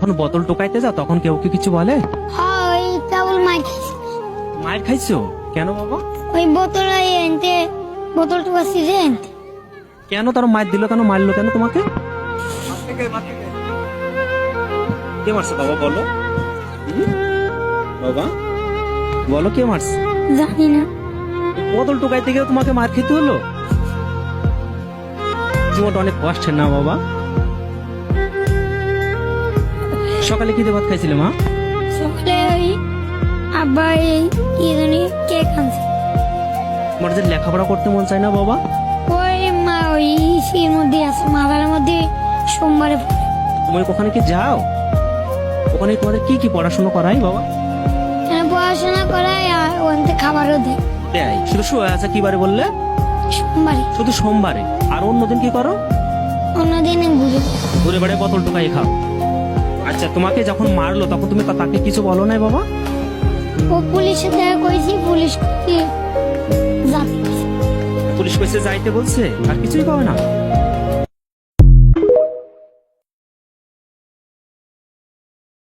যখন বোতল টোকাইতে যাও তখন কেউ কি কিছু বলে? হয় ওই কেবল মাইর খাইছি। মায়ের খাইছো কেন বাবা? ওই বোতল এনতে বোতল টুকাছি রে এনতে। কেন তার মায়ের দিল কেন, মারলো কেন তোমাকে? কে মারছে বাবা বলো? বাবা বলো কে মারছে? জানি না। বোতল টোকাইতে গিয়ে তোমাকে মার খেতে হলো? জীবনটা অনেক কষ্টের না বাবা? সকালে কি দিয়ে ভাত খাইছিলে মা? সকালে ওই আব্বা এই কি জানি কেক আনছে। তোমার যে লেখাপড়া করতে মন চায় না বাবা? ওই মা ওই ইসির মধ্যে আছে, মাথার মধ্যে সোমবারে পড়ে। তুমি ওখানে কি যাও? ওখানে তোমাদের কি কি পড়াশোনা করাই বাবা? এখানে পড়াশোনা করায় আর ওখান খাবারও দেয় দেয় শুধু আচ্ছা কিবারে বললে? সোমবারে। শুধু সোমবারে, আর অন্যদিন কি করো? অন্যদিন ঘুরে ঘুরে বেড়ে বোতল টোকাই খাও। আচ্ছা তোমাকে যখন মারলো তখন তুমি তাকে কিছু বলো নাই বাবা? ও পুলিশের দেখা করেছি, পুলিশ কি যাতে পুলিশ কইছে যাইতে বলছে, আর কিছুই কবে না?